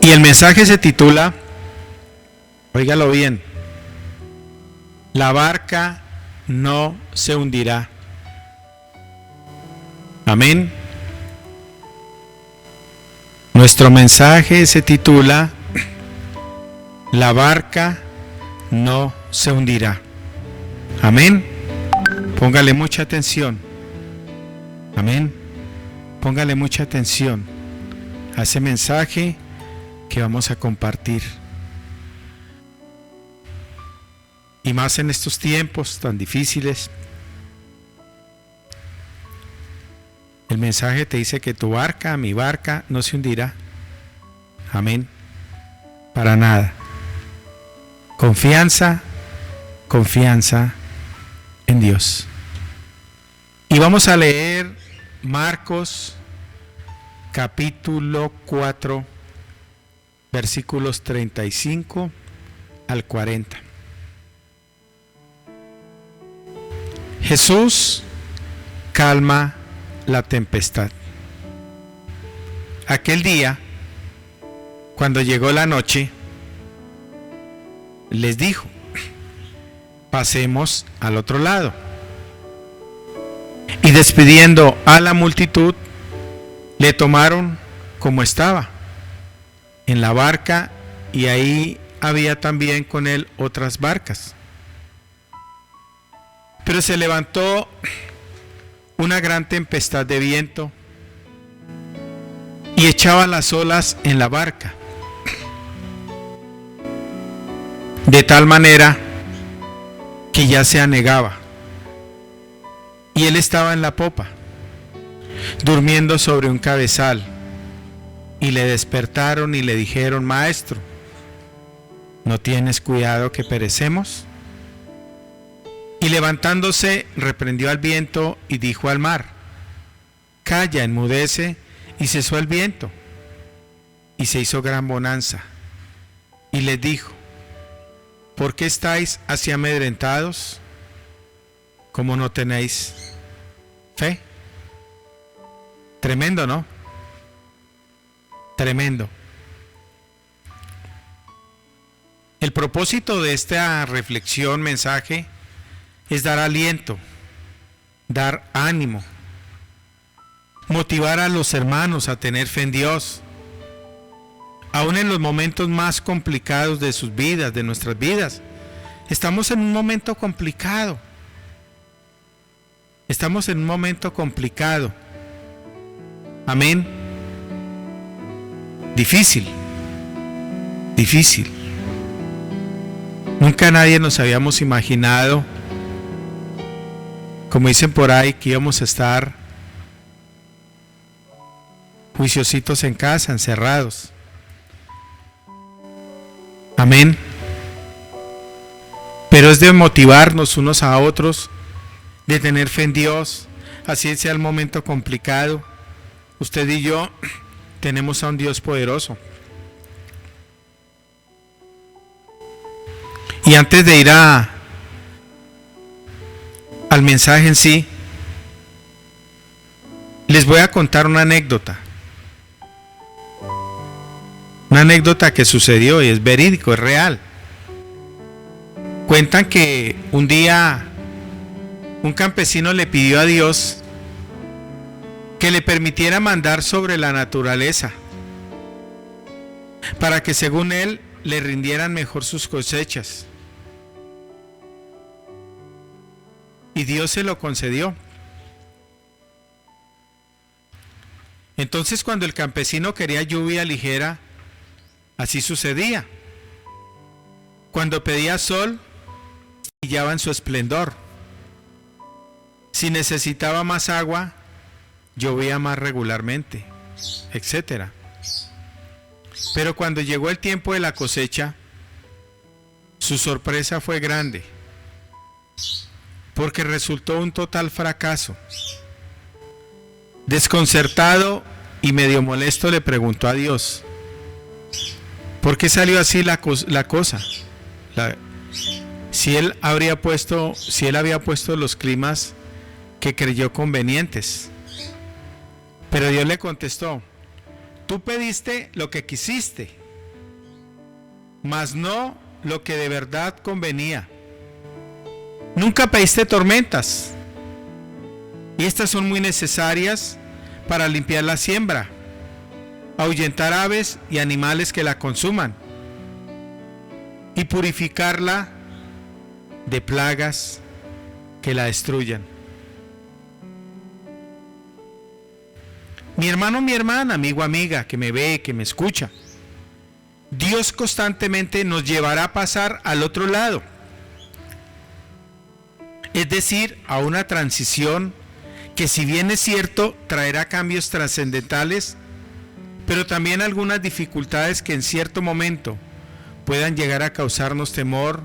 Y el mensaje se titula, óigalo bien, la barca no se hundirá. Amén. Nuestro mensaje se titula, la barca no se hundirá. Amén. Póngale mucha atención. Amén. Póngale mucha atención a ese mensaje que vamos a compartir. Y más en estos tiempos tan difíciles. El mensaje te dice que tu barca, mi barca, no se hundirá. Amén. Para nada. Confianza, confianza en Dios. Y vamos a leer Marcos capítulo 4, versículos 35 al 40. Jesús calma la tempestad. Aquel día, cuando llegó la noche, les dijo, pasemos al otro lado. Y despidiendo a la multitud, le tomaron como estaba, en la barca, y ahí había también con él otras barcas. Pero se levantó una gran tempestad de viento y echaba las olas en la barca, de tal manera que ya se anegaba, y él estaba en la popa, durmiendo sobre un cabezal, y le despertaron y le dijeron, Maestro, ¿no tienes cuidado que perecemos? Y levantándose, reprendió al viento y dijo al mar, calla, enmudece, y cesó el viento. Y se hizo gran bonanza. Y les dijo, ¿por qué estáis así amedrentados? ¿Cómo no tenéis fe? Tremendo, ¿no? Tremendo. El propósito de esta reflexión, mensaje, es dar aliento, dar ánimo, motivar a los hermanos a tener fe en Dios, aún en los momentos más complicados de sus vidas, de nuestras vidas. Estamos en un momento complicado. Estamos en un momento complicado. Amén. Difícil. Difícil. Nunca nadie nos habíamos imaginado, como dicen por ahí, que íbamos a estar juiciositos en casa, encerrados. Amén. Pero es de motivarnos unos a otros, de tener fe en Dios, así sea el momento complicado. Usted y yo tenemos a un Dios poderoso. Y antes de ir al mensaje en sí, les voy a contar una anécdota. Una anécdota que sucedió y es verídico, es real. Cuentan que un día un campesino le pidió a Dios que le permitiera mandar sobre la naturaleza para que según él le rindieran mejor sus cosechas. Y Dios se lo concedió. Entonces, cuando el campesino quería lluvia ligera, así sucedía. Cuando pedía sol, brillaba en su esplendor. Si necesitaba más agua, llovía más regularmente, etc. Pero cuando llegó el tiempo de la cosecha, su sorpresa fue grande, porque resultó un total fracaso. Desconcertado y medio molesto le preguntó a Dios, ¿por qué salió así la cosa? Si él había puesto los climas que creyó convenientes. Pero Dios le contestó, tú pediste lo que quisiste, mas no lo que de verdad convenía. Nunca pediste tormentas, y estas son muy necesarias para limpiar la siembra, ahuyentar aves y animales que la consuman, y purificarla de plagas que la destruyan. Mi hermano, mi hermana, amigo, amiga, que me ve, que me escucha, Dios constantemente nos llevará a pasar al otro lado, es decir, a una transición que, si bien es cierto, traerá cambios trascendentales, pero también algunas dificultades que en cierto momento puedan llegar a causarnos temor,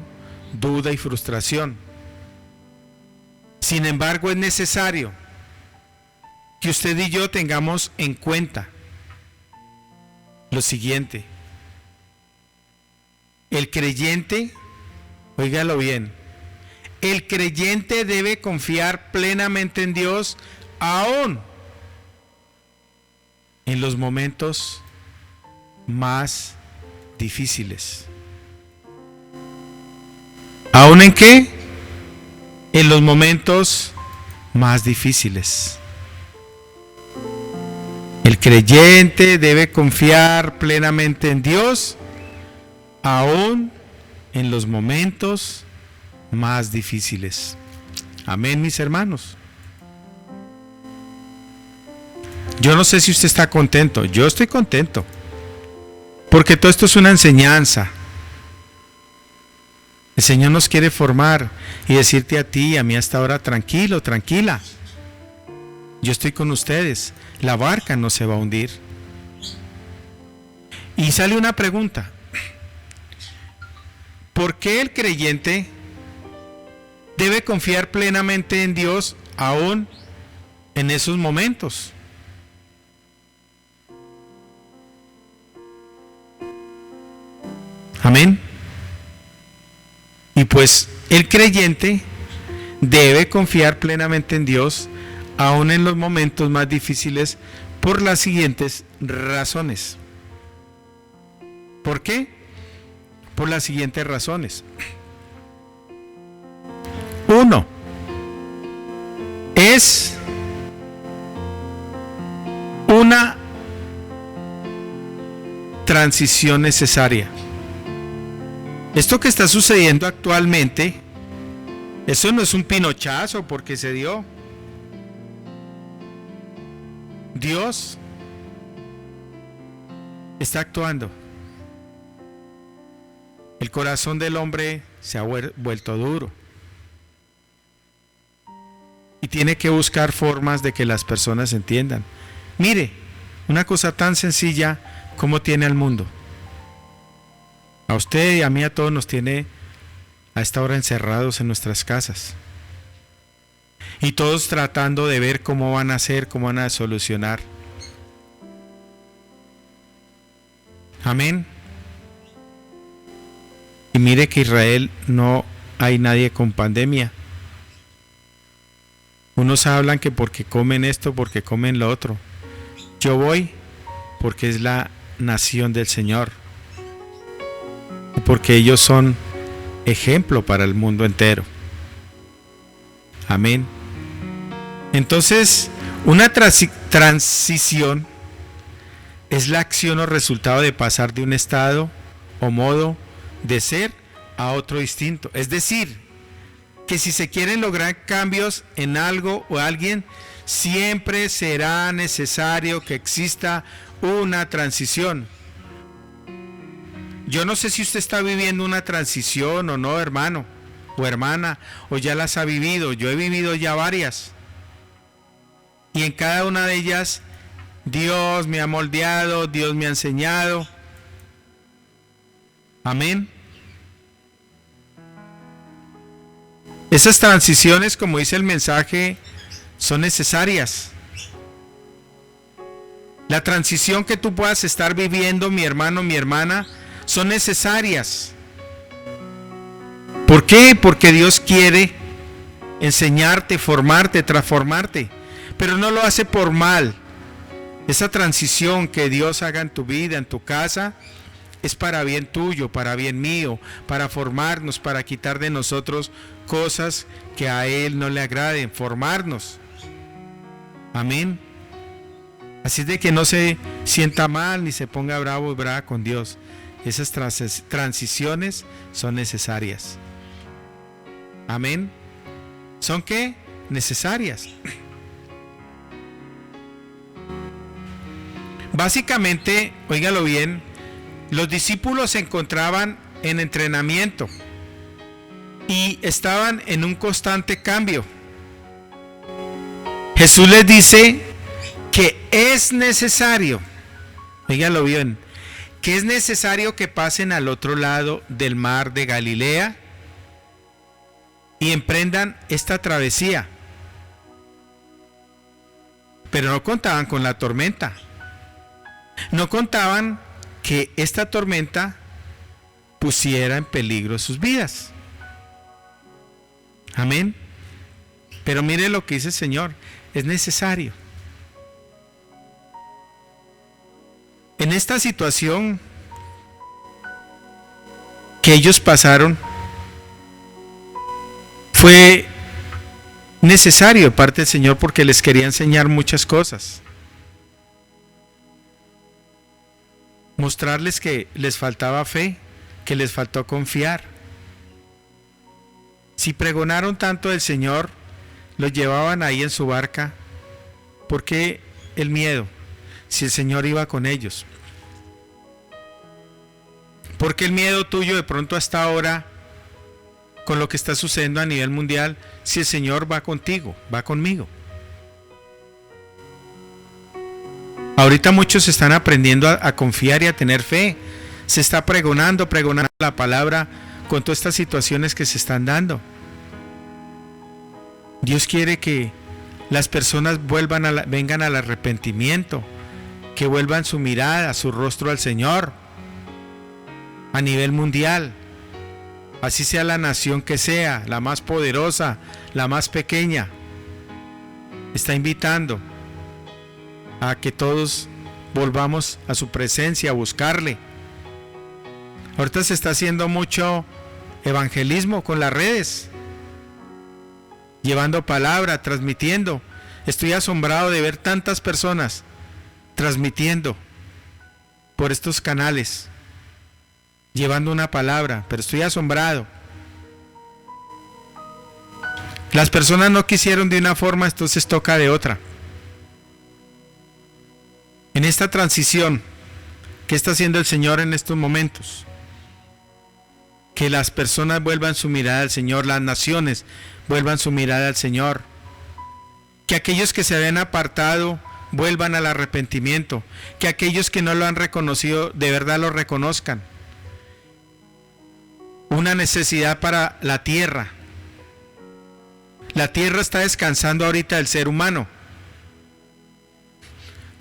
duda y frustración. Sin embargo, es necesario que usted y yo tengamos en cuenta lo siguiente: el creyente, óigalo bien, el creyente debe confiar plenamente en Dios, aún en los momentos más difíciles. ¿Aún en qué? En los momentos más difíciles. El creyente debe confiar plenamente en Dios, aún en los momentos más difíciles. Amén, mis hermanos. Yo no sé si usted está contento. Yo estoy contento, porque todo esto es una enseñanza. El Señor nos quiere formar y decirte a ti y a mí hasta ahora: tranquilo, tranquila, yo estoy con ustedes, la barca no se va a hundir. Y sale una pregunta: ¿por qué el creyente debe confiar plenamente en Dios aún en esos momentos? Amén. Y pues el creyente debe confiar plenamente en Dios aún en los momentos más difíciles, por las siguientes razones. ¿Por qué? Por las siguientes razones. 1. Es una transición necesaria. Esto que está sucediendo actualmente, eso no es un pinochazo porque se dio. Dios está actuando. El corazón del hombre se ha vuelto duro y tiene que buscar formas de que las personas entiendan. Mire, una cosa tan sencilla como tiene al mundo. A usted y a mí, a todos nos tiene a esta hora encerrados en nuestras casas. Y todos tratando de ver cómo van a hacer, cómo van a solucionar. Amén. Y mire que Israel no hay nadie con pandemia. Unos hablan que porque comen esto, porque comen lo otro. Yo voy porque es la nación del Señor. Porque ellos son ejemplo para el mundo entero. Amén. Entonces, una transición es la acción o resultado de pasar de un estado o modo de ser a otro distinto. Es decir, que si se quieren lograr cambios en algo o alguien, siempre será necesario que exista una transición. Yo no sé si usted está viviendo una transición o no, hermano o hermana, o ya las ha vivido. Yo he vivido ya varias. Y en cada una de ellas, Dios me ha moldeado, Dios me ha enseñado. Amén. Esas transiciones, como dice el mensaje, son necesarias. La transición que tú puedas estar viviendo, mi hermano, mi hermana, son necesarias. ¿Por qué? Porque Dios quiere enseñarte, formarte, transformarte, pero no lo hace por mal. Esa transición que Dios haga en tu vida, en tu casa, es para bien tuyo, para bien mío, para formarnos, para quitar de nosotros cosas que a Él no le agraden, formarnos. Amén. Así de que no se sienta mal ni se ponga bravo o brava con Dios. Esas transiciones son necesarias. Amén. ¿Son qué? Necesarias. Básicamente, óigalo bien, los discípulos se encontraban en entrenamiento y estaban en un constante cambio. Jesús les dice que es necesario, óigalo bien, que es necesario que pasen al otro lado del mar de Galilea y emprendan esta travesía. Pero no contaban con la tormenta. No contaban que esta tormenta pusiera en peligro sus vidas. Amén. Pero mire lo que dice el Señor, es necesario. En esta situación que ellos pasaron, fue necesario de parte del Señor porque les quería enseñar muchas cosas. Mostrarles que les faltaba fe, que les faltó confiar. Si pregonaron tanto del Señor, los llevaban ahí en su barca, ¿por qué el miedo? Si el Señor iba con ellos. ¿Por qué el miedo tuyo de pronto hasta ahora con lo que está sucediendo a nivel mundial si el Señor va contigo, va conmigo? Ahorita muchos están aprendiendo a confiar y a tener fe. Se está pregonando la palabra con todas estas situaciones que se están dando. Dios quiere que las personas vengan al arrepentimiento, que vuelvan su mirada, su rostro al Señor a nivel mundial. Así sea la nación que sea, la más poderosa, la más pequeña. Está invitando a que todos volvamos a su presencia, a buscarle. Ahorita se está haciendo mucho evangelismo con las redes, llevando palabra, transmitiendo. Estoy asombrado de ver tantas personas transmitiendo por estos canales, llevando una palabra, pero estoy asombrado. Las personas no quisieron de una forma, entonces toca de otra. En esta transición, ¿qué está haciendo el Señor en estos momentos? Que las personas vuelvan su mirada al Señor, las naciones vuelvan su mirada al Señor. Que aquellos que se habían apartado vuelvan al arrepentimiento. Que aquellos que no lo han reconocido, de verdad lo reconozcan. Una necesidad para la tierra. La tierra está descansando ahorita del ser humano.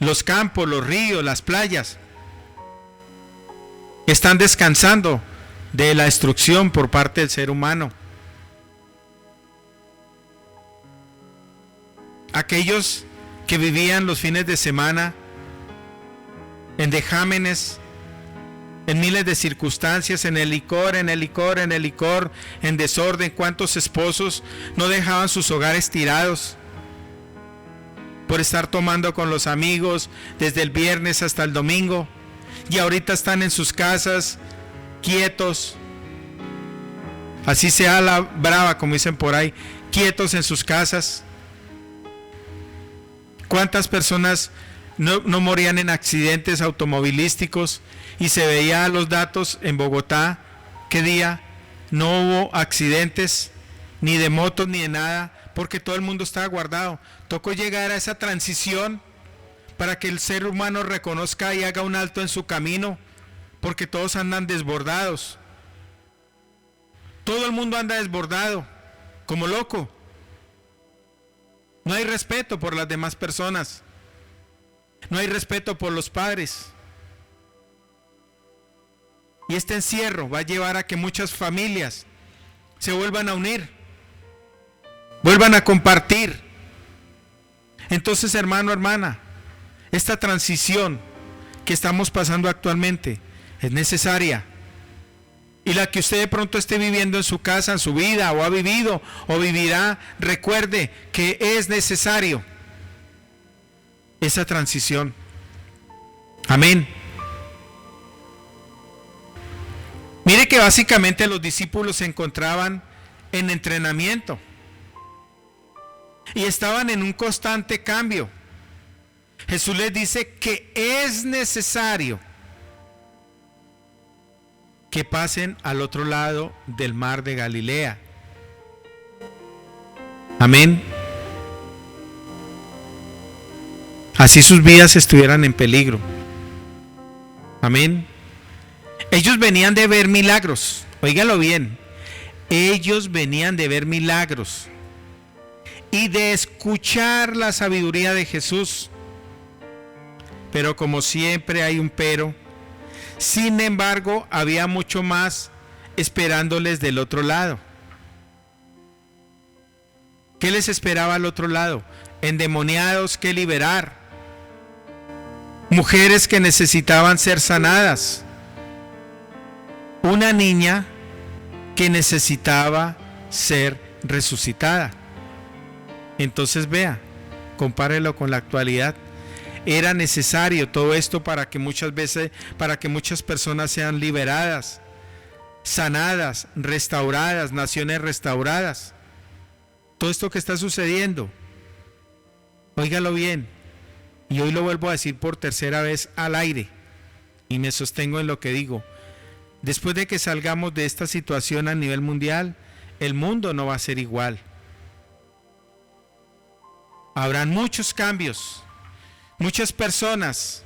Los campos, los ríos, las playas están descansando de la destrucción por parte del ser humano. Aquellos que vivían los fines de semana en dejámenes, en miles de circunstancias, en el licor, en desorden. ¿Cuántos esposos no dejaban sus hogares tirados por estar tomando con los amigos desde el viernes hasta el domingo? Y ahorita están en sus casas, quietos, así sea la brava, como dicen por ahí, quietos en sus casas. ¿Cuántas personas no morían en accidentes automovilísticos? Y se veía los datos en Bogotá, ¿qué día? No hubo accidentes, ni de motos, ni de nada, porque todo el mundo estaba guardado. Tocó llegar a esa transición para que el ser humano reconozca y haga un alto en su camino, porque todos andan desbordados. Todo el mundo anda desbordado, como loco. No hay respeto por las demás personas. No hay respeto por los padres. Y este encierro va a llevar a que muchas familias se vuelvan a unir, vuelvan a compartir. Entonces, hermano, hermana, esta transición que estamos pasando actualmente es necesaria. Y la que usted de pronto esté viviendo en su casa, en su vida, o ha vivido, o vivirá, recuerde que es necesario esa transición. Amén. Mire que básicamente los discípulos se encontraban en entrenamiento y estaban en un constante cambio. Jesús les dice que es necesario que pasen al otro lado del mar de Galilea. Amén. Así sus vidas estuvieran en peligro. Amén. Ellos venían de ver milagros. Óigalo bien. Ellos venían de ver milagros y de escuchar la sabiduría de Jesús. Pero como siempre hay un pero. Sin embargo, había mucho más esperándoles del otro lado. ¿Qué les esperaba al otro lado? Endemoniados que liberar. Mujeres que necesitaban ser sanadas. Una niña que necesitaba ser resucitada. Entonces vea, compárelo con la actualidad. Era necesario todo esto para que muchas personas sean liberadas, sanadas, restauradas, naciones restauradas. Todo esto que está sucediendo, óigalo bien, y hoy lo vuelvo a decir por tercera vez al aire, y me sostengo en lo que digo. Después de que salgamos de esta situación a nivel mundial, el mundo no va a ser igual. Habrán muchos cambios. Muchas personas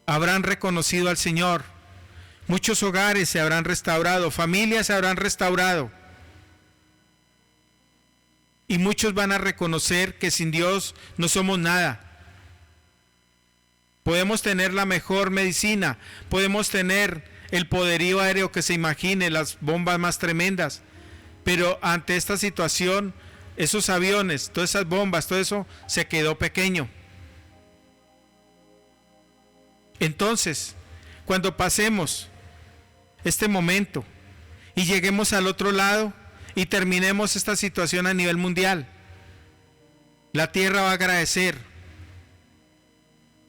habrán reconocido al Señor. Muchos hogares se habrán restaurado, familias se habrán restaurado. Y muchos van a reconocer que sin Dios no somos nada. Podemos tener la mejor medicina, podemos tener el poderío aéreo que se imagine, las bombas más tremendas, pero ante esta situación, esos aviones, todas esas bombas, todo eso se quedó pequeño. Entonces, cuando pasemos este momento y lleguemos al otro lado y terminemos esta situación a nivel mundial, la tierra va a agradecer,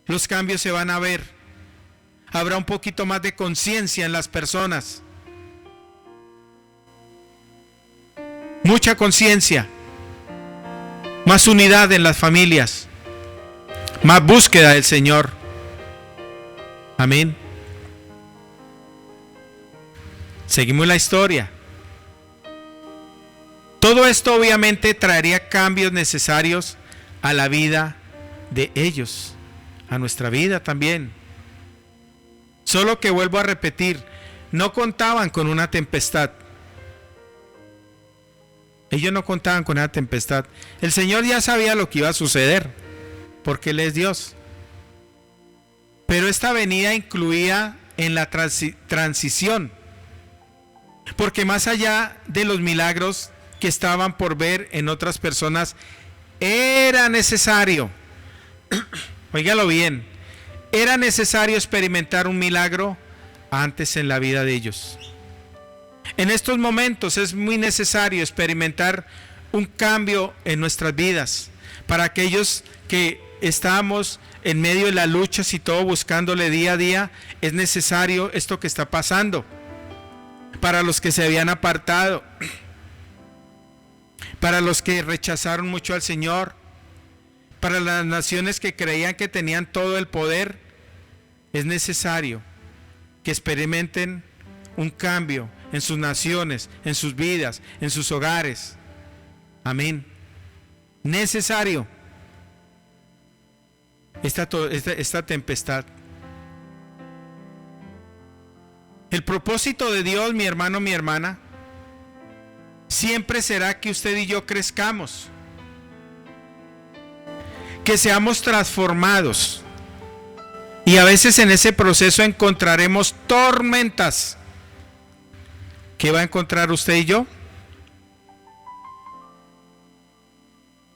los cambios se van a ver, habrá un poquito más de conciencia en las personas, mucha conciencia, más unidad en las familias, más búsqueda del Señor. Amén. Seguimos la historia. Todo esto obviamente traería cambios necesarios a la vida de ellos, a nuestra vida también. Solo que vuelvo a repetir, no contaban con una tempestad. Ellos no contaban con una tempestad. El Señor ya sabía lo que iba a suceder, porque Él es Dios. Pero esta venida incluía en la transición, porque más allá de los milagros que estaban por ver en otras personas, era necesario, óigalo bien, era necesario experimentar un milagro antes en la vida de ellos. En estos momentos es muy necesario experimentar un cambio en nuestras vidas, para aquellos que estamos en medio de las luchas y todo buscándole día a día, es necesario esto que está pasando. Para los que se habían apartado, para los que rechazaron mucho al Señor, para las naciones que creían que tenían todo el poder, es necesario que experimenten un cambio en sus naciones, en sus vidas, en sus hogares. Amén. Necesario. Esta tempestad. El propósito de Dios, mi hermano, mi hermana, siempre será que usted y yo crezcamos, que seamos transformados, y a veces en ese proceso encontraremos tormentas. ¿Qué va a encontrar usted y yo?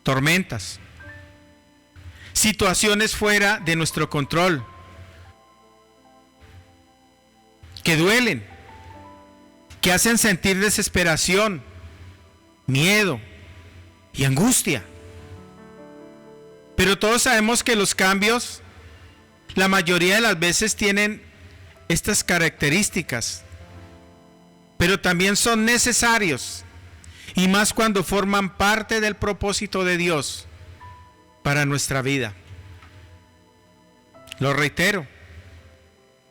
Tormentas. Situaciones fuera de nuestro control. que duelen, que hacen sentir desesperación, miedo y angustia. Pero todos sabemos que los cambios, la mayoría de las veces tienen estas características, pero también son necesarios, y más cuando forman parte del propósito de Dios para nuestra vida. Lo reitero,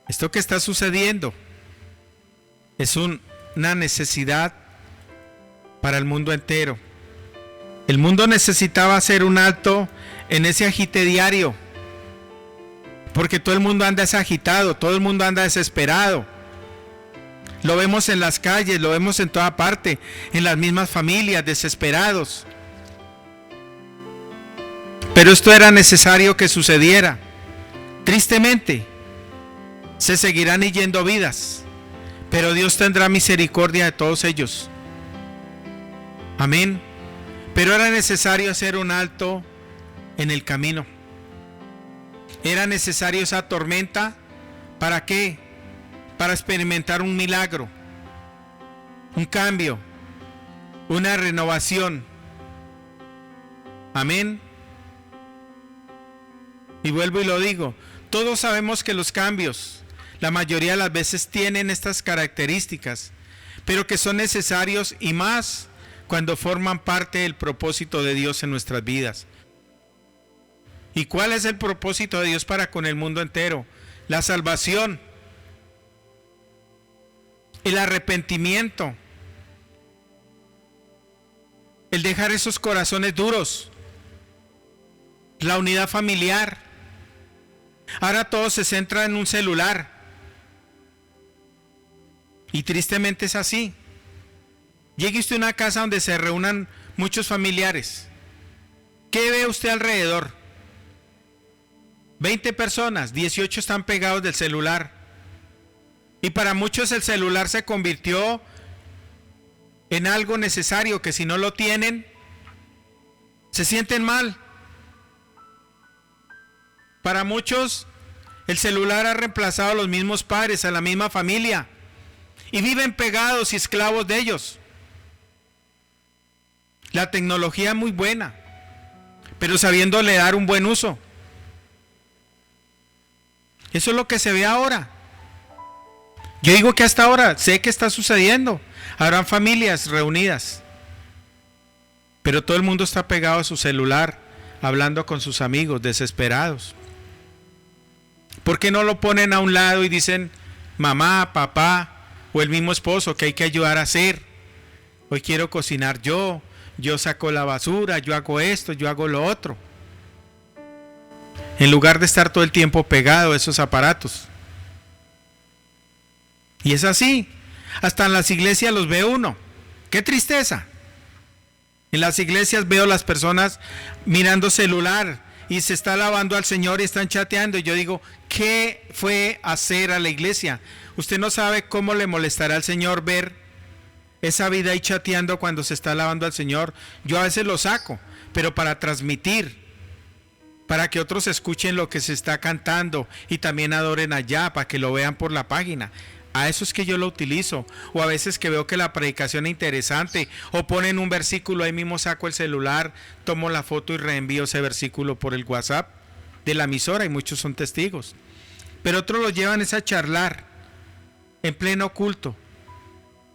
esto que está sucediendo es una necesidad para el mundo entero. El mundo necesitaba hacer un alto en ese agite diario, porque todo el mundo anda agitado, todo el mundo anda desesperado. Lo vemos en las calles, lo vemos en toda parte, en las mismas familias, desesperados. Pero esto era necesario que sucediera. Tristemente, se seguirán yendo vidas, pero Dios tendrá misericordia de todos ellos. Amén. Pero era necesario hacer un alto en el camino. Era necesario esa tormenta. ¿Para qué? Para experimentar un milagro, un cambio, una renovación. Amén. Y vuelvo y lo digo, todos sabemos que los cambios, la mayoría de las veces tienen estas características, pero que son necesarios, y más cuando forman parte del propósito de Dios en nuestras vidas. ¿Y cuál es el propósito de Dios para con el mundo entero? La salvación, el arrepentimiento, el dejar esos corazones duros, la unidad familiar. Ahora todo se centra en un celular, y tristemente es así. Llegue usted a una casa donde se reúnan muchos familiares. ¿Qué ve usted alrededor? 20 personas, 18 están pegados del celular. Y para muchos el celular se convirtió en algo necesario, que si no lo tienen, se sienten mal. Para muchos el celular ha reemplazado a los mismos padres, a la misma familia, y viven pegados y esclavos de ellos. La tecnología es muy buena, pero sabiéndole dar un buen uso. Eso es lo que se ve ahora. Yo digo que hasta ahora sé que está sucediendo. Habrán familias reunidas, pero todo el mundo está pegado a su celular, hablando con sus amigos, desesperados. ¿Por qué no lo ponen a un lado y dicen, mamá, papá, o el mismo esposo, que hay que ayudar a hacer? Hoy quiero cocinar yo saco la basura, yo hago esto, yo hago lo otro. En lugar de estar todo el tiempo pegado a esos aparatos. Y es así. Hasta en las iglesias los ve uno. ¡Qué tristeza! En las iglesias veo las personas mirando celular y se está alabando al Señor y están chateando. Y yo digo, ¿qué fue hacer a la iglesia? Usted no sabe cómo le molestará al Señor ver esa vida ahí chateando cuando se está alabando al Señor. Yo a veces lo saco, pero para transmitir, para que otros escuchen lo que se está cantando y también adoren allá, para que lo vean por la página. A eso es que yo lo utilizo. O a veces que veo que la predicación es interesante, o ponen un versículo, ahí mismo saco el celular, tomo la foto y reenvío ese versículo por el WhatsApp de la emisora, y muchos son testigos. Pero otros lo llevan a charlar en pleno culto.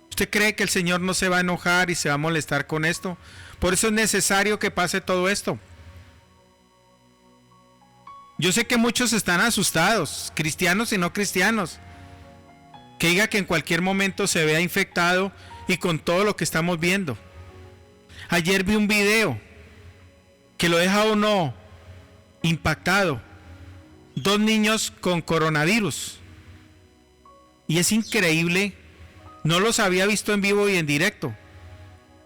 ¿Usted cree que el Señor no se va a enojar y se va a molestar con esto? Por eso es necesario que pase todo esto. Yo sé que muchos están asustados, cristianos y no cristianos, que diga que en cualquier momento se vea infectado, y con todo lo que estamos viendo. Ayer vi un video que lo deja uno impactado. 2 niños con coronavirus. Y es increíble, no los había visto en vivo y en directo.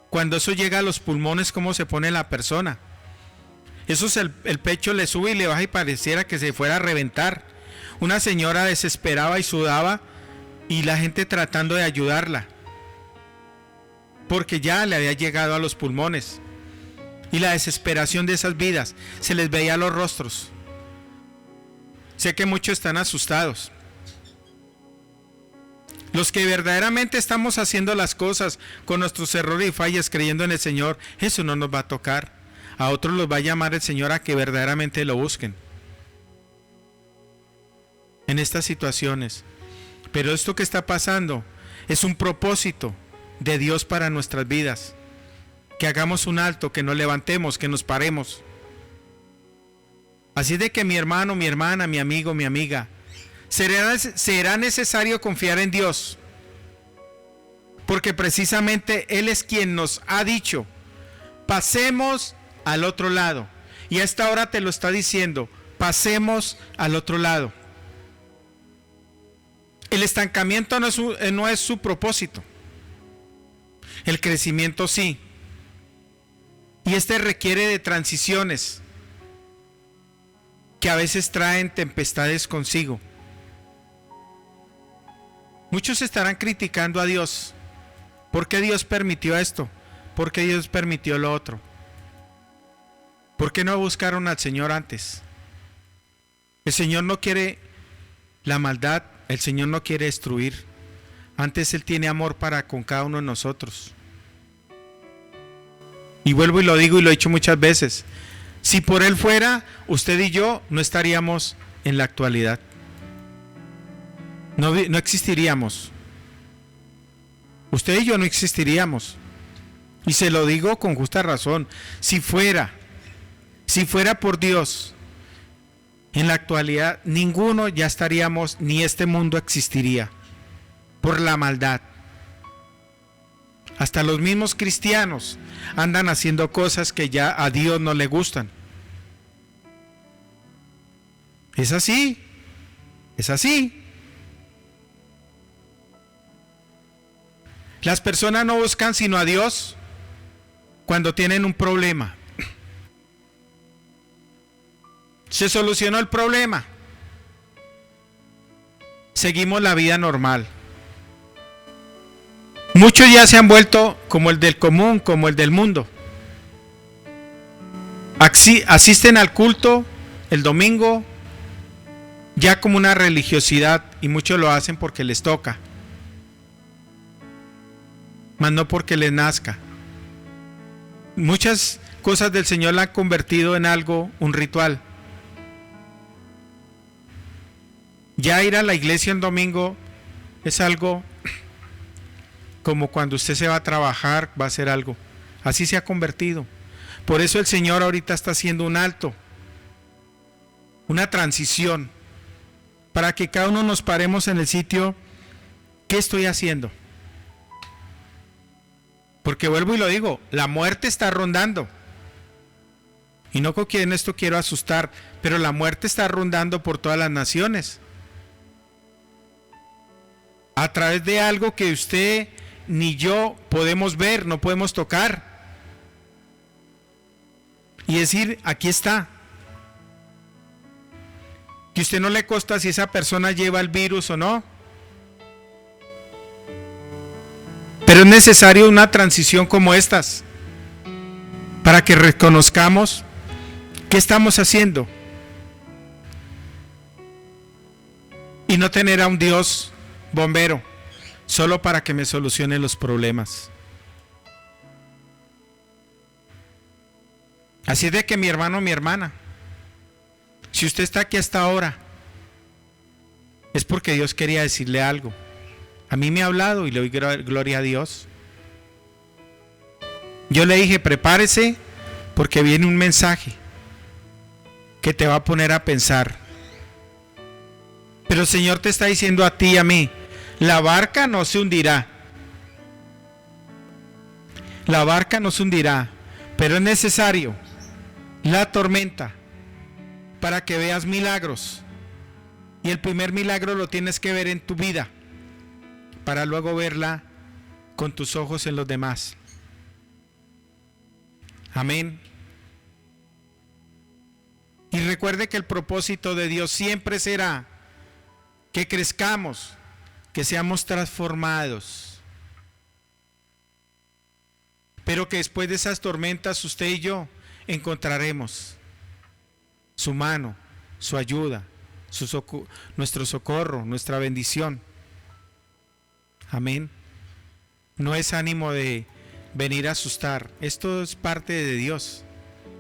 Cuando eso llega a los pulmones, cómo se pone la persona. Eso es el pecho le sube y le baja y pareciera que se fuera a reventar. Una señora desesperaba y sudaba, y la gente tratando de ayudarla, porque ya le había llegado a los pulmones. Y la desesperación de esas vidas se les veía a los rostros. Sé que muchos están asustados. Los que verdaderamente estamos haciendo las cosas con nuestros errores y fallas, creyendo en el Señor, eso no nos va a tocar. A otros los va a llamar el Señor a que verdaderamente lo busquen en estas situaciones. Pero esto que está pasando es un propósito de Dios para nuestras vidas. Que hagamos un alto, que nos levantemos, que nos paremos. Así de que mi hermano, mi hermana, mi amigo, mi amiga, será necesario confiar en Dios, porque precisamente Él es quien nos ha dicho, pasemos al otro lado. Y a esta hora te lo está diciendo, pasemos al otro lado. El estancamiento no es su propósito. El crecimiento sí. Y este requiere de transiciones que a veces traen tempestades consigo. Muchos estarán criticando a Dios. ¿Por qué Dios permitió esto? ¿Por qué Dios permitió lo otro? ¿Por qué no buscaron al Señor antes? El Señor no quiere la maldad, el Señor no quiere destruir. Antes Él tiene amor para con cada uno de nosotros. Y vuelvo y lo digo y lo he dicho muchas veces. Si por Él fuera, usted y yo no estaríamos en la actualidad. No existiríamos. Usted y yo no existiríamos. Y se lo digo con justa razón. Si fuera por Dios, en la actualidad ninguno ya estaríamos, ni este mundo existiría, por la maldad. Hasta los mismos cristianos andan haciendo cosas que ya a Dios no le gustan. Es así, es así. Las personas no buscan sino a Dios cuando tienen un problema. Se solucionó el problema. Seguimos la vida normal. Muchos ya se han vuelto como el del común, como el del mundo. Asisten al culto el domingo ya como una religiosidad, y muchos lo hacen porque les toca, mas no porque les nazca. Muchas cosas del Señor la han convertido en algo, un ritual. Ya ir a la iglesia el domingo es algo como cuando usted se va a trabajar, va a hacer algo. Así se ha convertido. Por eso el Señor ahorita está haciendo un alto, una transición, para que cada uno nos paremos en el sitio. ¿Qué estoy haciendo? Porque vuelvo y lo digo, la muerte está rondando. Y no con quien esto quiero asustar, pero la muerte está rondando por todas las naciones. A través de algo que usted ni yo podemos ver, no podemos tocar. Y decir, aquí está. Que a usted no le consta si esa persona lleva el virus o no. Pero es necesario una transición como estas, para que reconozcamos qué estamos haciendo. Y no tener a un Dios bombero, solo para que me solucione los problemas. Así de que mi hermano, mi hermana, si usted está aquí hasta ahora, es porque Dios quería decirle algo. A mí me ha hablado y le doy gloria a Dios. Yo le dije, prepárese porque viene un mensaje que te va a poner a pensar. Pero el Señor te está diciendo a ti y a mí, la barca no se hundirá. La barca no se hundirá, pero es necesario la tormenta para que veas milagros. Y el primer milagro lo tienes que ver en tu vida, para luego verla con tus ojos en los demás. Amén. Y recuerde que el propósito de Dios siempre será que crezcamos, que seamos transformados. Pero que después de esas tormentas usted y yo encontraremos su mano, su ayuda, nuestro socorro, nuestra bendición. Amén. No es ánimo de venir a asustar. Esto es parte de Dios.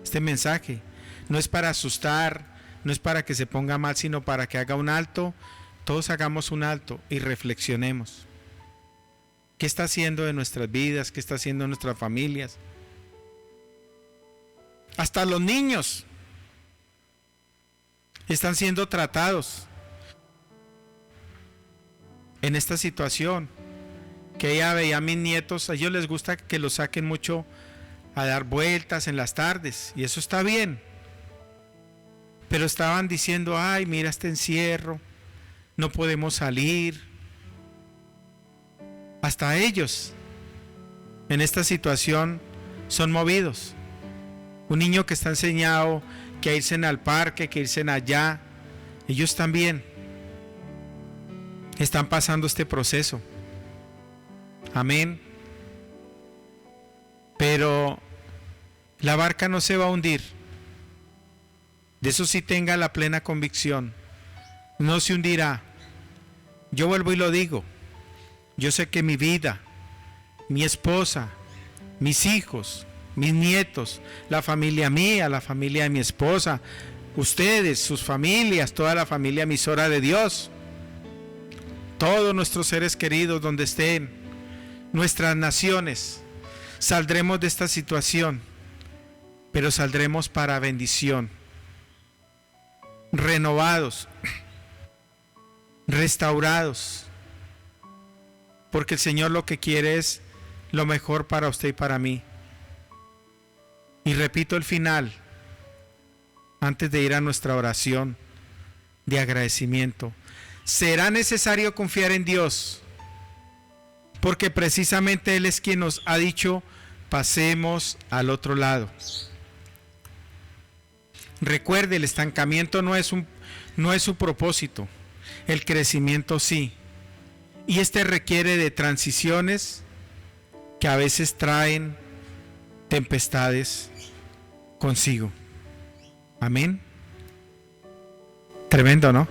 Este mensaje no es para asustar, no es para que se ponga mal, sino para que haga un alto. Todos hagamos un alto y reflexionemos. ¿Qué está haciendo de nuestras vidas? ¿Qué está haciendo de nuestras familias? Hasta los niños están siendo tratados en esta situación. Que ella veía a mis nietos, a ellos les gusta que los saquen mucho a dar vueltas en las tardes, y eso está bien. Pero estaban diciendo, ay, mira este encierro, no podemos salir. Hasta ellos en esta situación son movidos. Un niño que está enseñado que irse al parque, que irse allá, ellos también están pasando este proceso. Amén. Pero la barca no se va a hundir. De eso sí tenga la plena convicción. No se hundirá. Yo vuelvo y lo digo. Yo sé que mi vida, mi esposa, mis hijos, mis nietos, la familia mía, la familia de mi esposa, ustedes, sus familias, toda la familia emisora de Dios, todos nuestros seres queridos donde estén, nuestras naciones, saldremos de esta situación, pero saldremos para bendición, renovados, restaurados, porque el Señor lo que quiere es lo mejor para usted y para mí. Y repito el final, antes de ir a nuestra oración de agradecimiento. Será necesario confiar en Dios, porque precisamente Él es quien nos ha dicho, pasemos al otro lado. Recuerde, el estancamiento no es su propósito, el crecimiento sí. Y este requiere de transiciones que a veces traen tempestades consigo. Amén. Tremendo, ¿no?